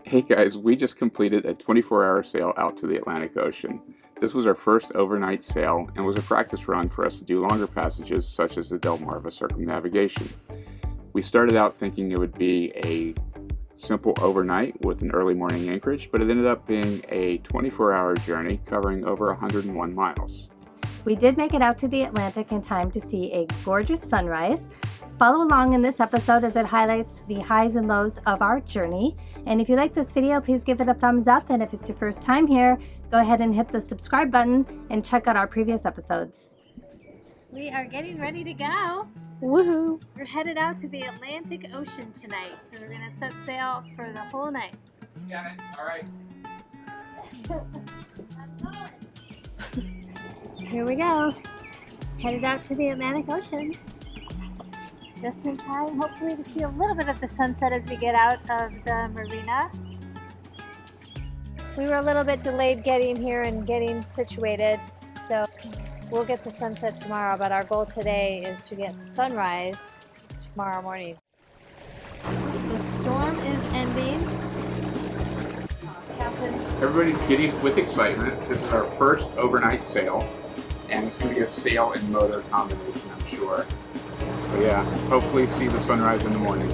Hey guys, we just completed a 24-hour sail out to the Atlantic Ocean. This was our first overnight sail and was a practice run for us to do longer passages such as the Delmarva circumnavigation. We started out thinking it would be a simple overnight with an early morning anchorage, but it ended up being a 24-hour journey covering over 101 miles. We did make it out to the Atlantic in time to see a gorgeous sunrise. Follow along in this episode as it highlights the highs and lows of our journey. And if you like this video, please give it a thumbs up. And if it's your first time here, go ahead and hit the subscribe button and check out our previous episodes. We are getting ready to go. Woohoo! We're headed out to the Atlantic Ocean tonight. So we're going to set sail for the whole night. Yeah, all right. Here we go. Headed out to the Atlantic Ocean. Just in time, hopefully, to see a little bit of the sunset as we get out of the marina. We were a little bit delayed getting here and getting situated, so we'll get the sunset tomorrow, but our goal today is to get the sunrise tomorrow morning. The storm is ending. Captain. Everybody's giddy with excitement. This is our first overnight sail, and it's going to be a sail and motor combination, I'm sure. But yeah, hopefully see the sunrise in the morning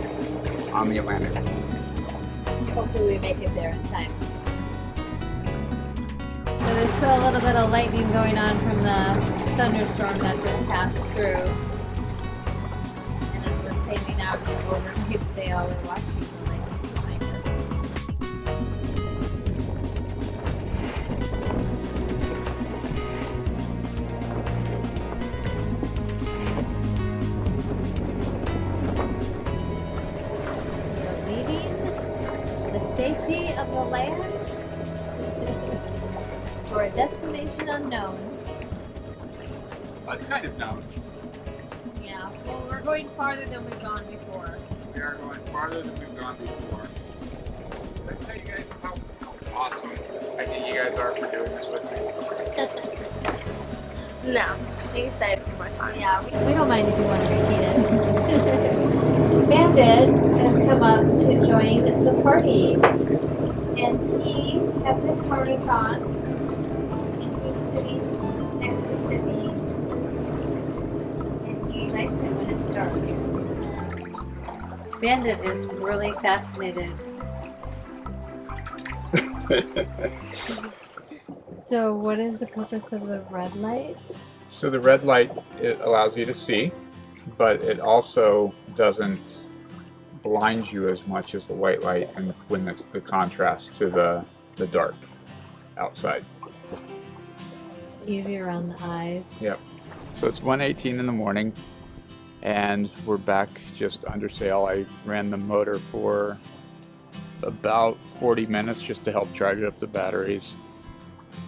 on the Atlantic. Hopefully we make it there in time. So there's still a little bit of lightning going on from the thunderstorm that just passed through. And as we're sailing out to overnight sail, we're watching the lightning behind us. We're leaving the safety of the land for a destination unknown. Well, it's kind of known. Yeah, well, we're going farther than we've gone before. We are going farther than we've gone before. Let me tell you guys how awesome I think you guys are for doing this with me. No, I think it's said a few more times. Yeah, we don't mind if you want to repeat it. Bandit has come up to join the party, and he has his harness on, and he's sitting next to Sydney, and he likes it when it's dark. Bandit is really fascinated. So what is the purpose of the red lights? So the red light, it allows you to see, but it also doesn't blind you as much as the white light, and when it's the contrast to the dark outside. It's easier on the eyes. Yep. So it's 1:18 in the morning, and we're back just under sail. I ran the motor for about 40 minutes just to help charge up the batteries.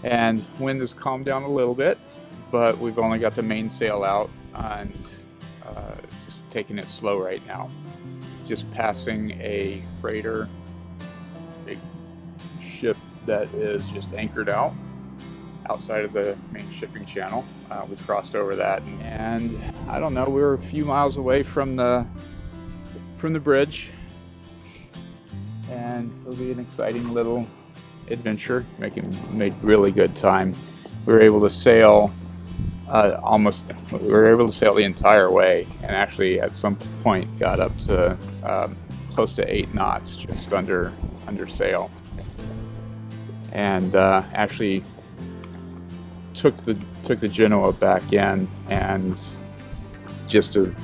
And wind has calmed down a little bit, but we've only got the mainsail out and just taking it slow right now. Just passing a freighter, big ship that is just anchored out outside of the main shipping channel. We crossed over that, and I don't know, we were a few miles away from the bridge, and it'll be an exciting little adventure. Made really good time. We were able to sail the entire way, and actually at some point got up to close to 8 knots just under sail, and actually took the Genoa back in, and just to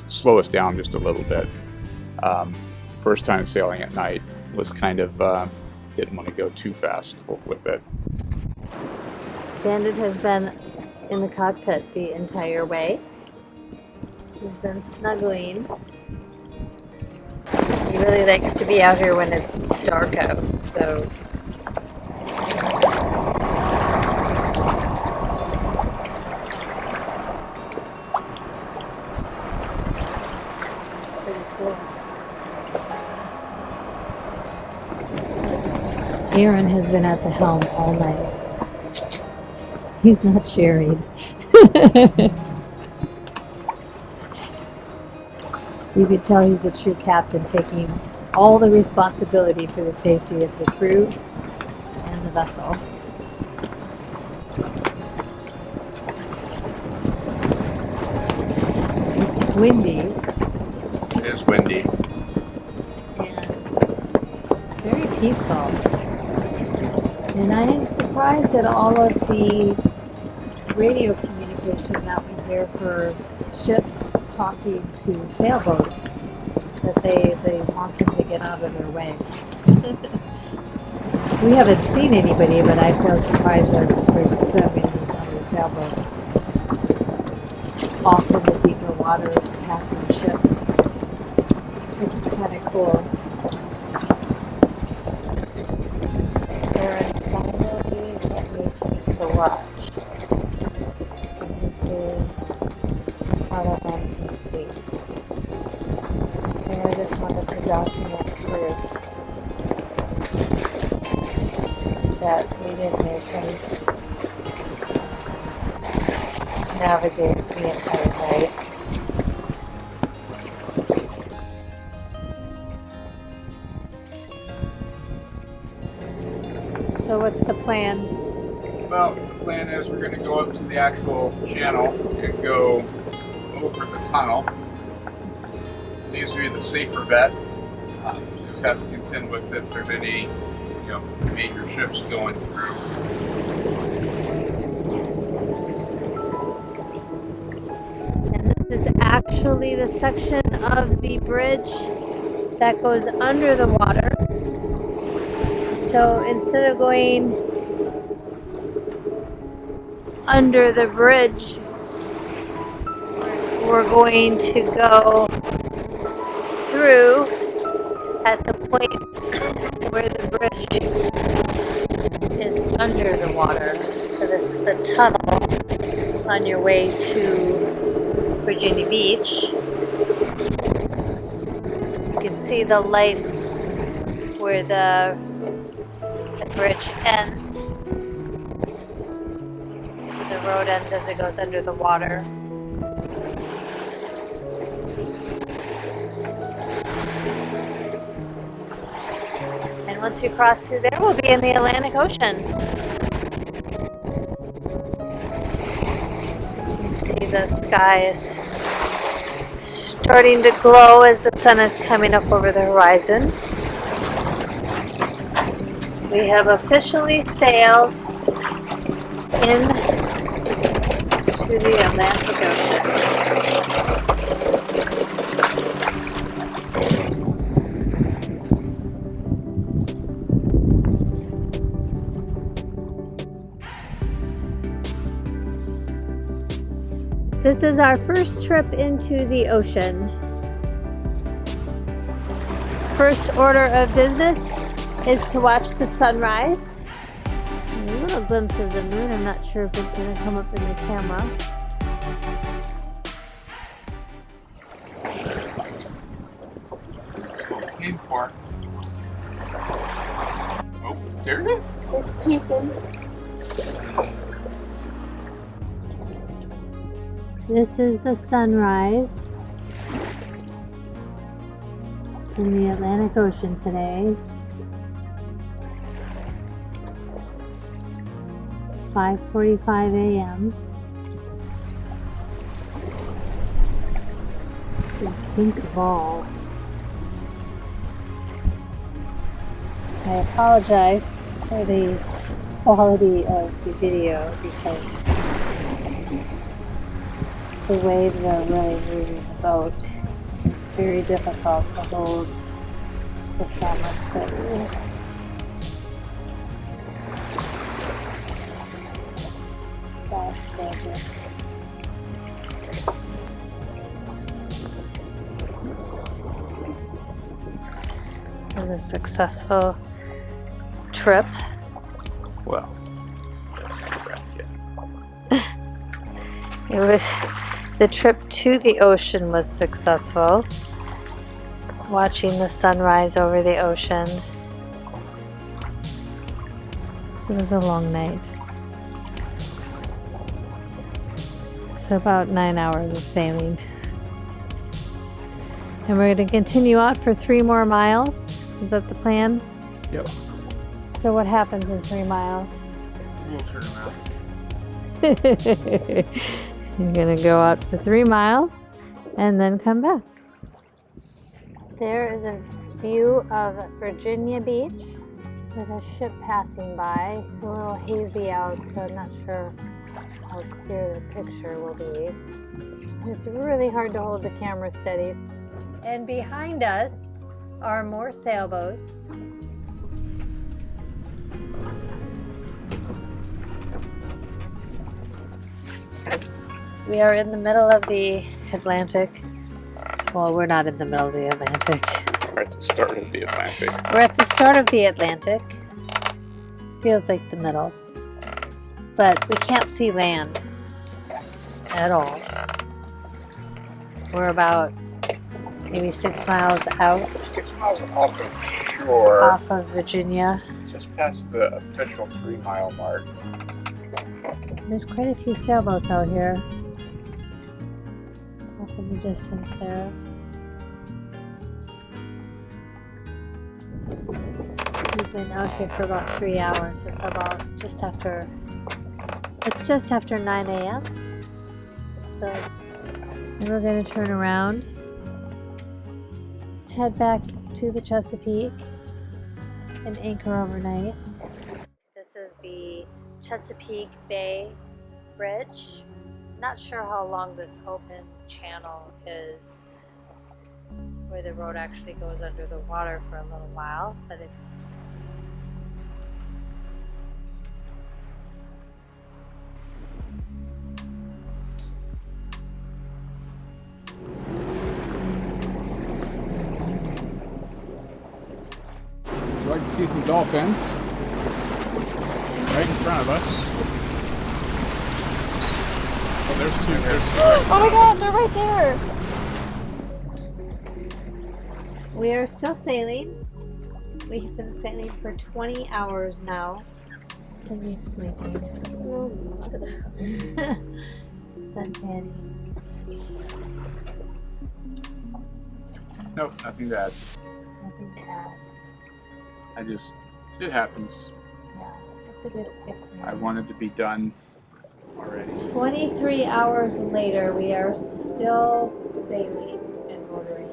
slow us down just a little bit. First time sailing at night was kind of didn't want to go too fast with it. Bandit has been in the cockpit the entire way. He's been snuggling. He really likes to be out here when it's dark out, so. Pretty cool. Aron has been at the helm all night. He's not sharing. You could tell he's a true captain, taking all the responsibility for the safety of the crew and the vessel. It's windy. It is windy. And it's very peaceful. And I am surprised at all of the radio communication that we hear for ships talking to sailboats, that they want them to get out of their way. We haven't seen anybody, but I feel surprised that there's so many other sailboats off in the deeper waters passing ships, which is kind of cool. Aron finally let me take the watch. He's been out of on some sleep. And I just wanted to document too that we didn't make him navigate the entire night. So what's the plan? Well, the plan is we're going to go up to the actual channel and go over the tunnel. Seems to be the safer bet. Just have to contend with if there's any, major ships going through. And this is actually the section of the bridge that goes under the water. So instead of going under the bridge, we're going to go through at the point where the bridge is under the water. So this is the tunnel on your way to Virginia Beach. You can see the lights where the bridge ends. The road ends as it goes under the water. And once you cross through there, we'll be in the Atlantic Ocean. You can see the sky is starting to glow as the sun is coming up over the horizon. We have officially sailed into the Atlantic Ocean. This is our first trip into the ocean. First order of business is to watch the sunrise. A little glimpse of the moon. I'm not sure if it's going to come up in the camera. Aim for. Oh, there it is. It's peeking. This is the sunrise in the Atlantic Ocean today. 5:45 a.m. It's a pink ball. I apologize for the quality of the video because the waves are really moving the boat. It's very difficult to hold the camera steady. That's gorgeous. It was a successful trip. Well, It was the trip to the ocean was successful. Watching the sunrise over the ocean. So it was a long night. So about 9 hours of sailing. And we're going to continue out for 3 more miles. Is that the plan? Yep. So what happens in 3 miles? We'll turn around. You're gonna go out for 3 miles and then come back. There is a view of Virginia Beach with a ship passing by. It's a little hazy out, so I'm not sure how clear the picture will be. And it's really hard to hold the camera steady. And behind us are more sailboats. We are in the middle of the Atlantic. Well, we're not in the middle of the Atlantic. We're at the start of the Atlantic. We're at the start of the Atlantic. Feels like the middle. But we can't see land at all. We're about maybe 6 miles out. 6 miles off of shore. Off of Virginia. Just past the official 3 mile mark. There's quite a few sailboats out here. Off in the distance there. We've been out here for about 3 hours. It's just after 9 a.m. So then we're going to turn around, head back to the Chesapeake, and anchor overnight. This is the Chesapeake Bay Bridge. Not sure how long this open channel is, where the road actually goes under the water for a little while, but if Would you like to see some dolphins? Right in front of us. Oh, there's two. oh my god, they're right there! We are still sailing. We have been sailing for 20 hours now. Cindy's sleeping. Suntanny. Nope, nothing to add. Nothing to add. It happens. Yeah, it's a good experience. I wanted to be done already. 23 hours later, we are still sailing and motoring.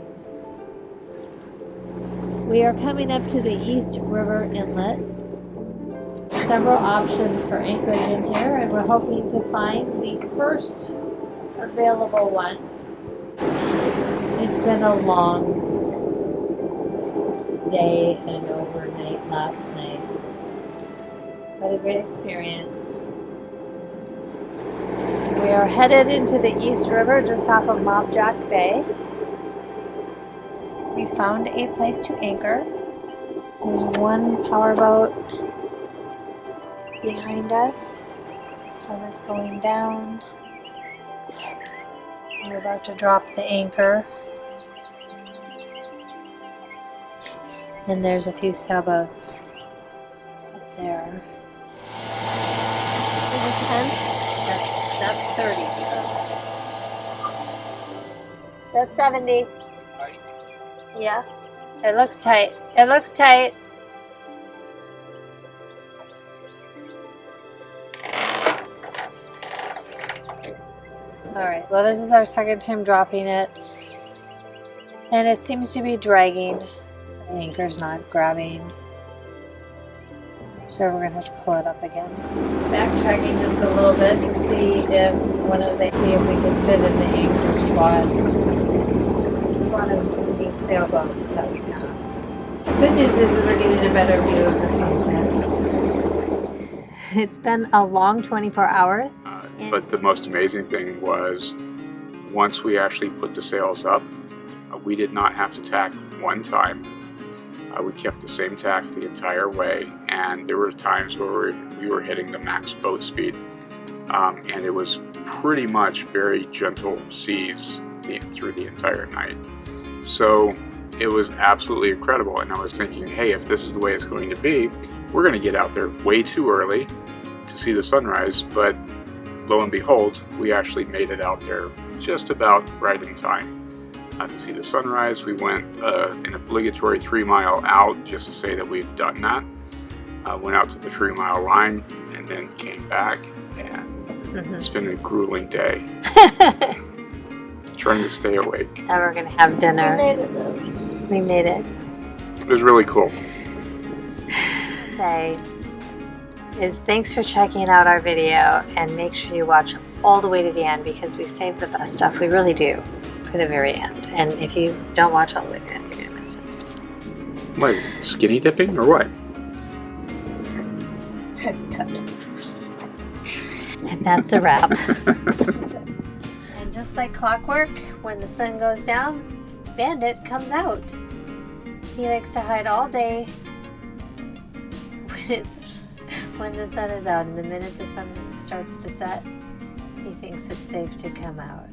We are coming up to the East River Inlet. Several options for anchorage in here, and we're hoping to find the first available one. It's been a long day and overnight last night, but a great experience. We are headed into the East River just off of Mobjack Bay. We found a place to anchor. There's one powerboat behind us. The sun is going down. We're about to drop the anchor. And there's a few sailboats up there. Is this 10? That's 30. That's 70. Yeah. It looks tight. It looks tight. Alright, well this is our second time dropping it. And it seems to be dragging. So the anchor's not grabbing. So we're going to have to pull it up again. Backtracking just a little bit to see if we can fit in the anchor spot in front of these sailboats that we passed. The good news is we're getting a better view of the sunset. It's been a long 24 hours. But the most amazing thing was once we actually put the sails up, we did not have to tack one time. We kept the same tack the entire way, and there were times where we were hitting the max boat speed, and it was pretty much very gentle seas through the entire night. So it was absolutely incredible, and I was thinking, hey, if this is the way it's going to be, we're going to get out there way too early to see the sunrise, but lo and behold, we actually made it out there just about right in time. to see the sunrise. We went an obligatory 3-mile out just to say that we've done that. Went out to the 3-mile line and then came back, and it's been a grueling day. Trying to stay awake. Now we're gonna have dinner. We made it though. We made it. It was really cool. Say is thanks for checking out our video, and make sure you watch all the way to the end because we save the best stuff. We really do for the very end. And if you don't watch all the way to the end, you're gonna miss it. Wait, skinny dipping or what? Cut. And that's a wrap. And just like clockwork, when the sun goes down, Bandit comes out. He likes to hide all day when the sun is out, and the minute the sun starts to set, he thinks it's safe to come out.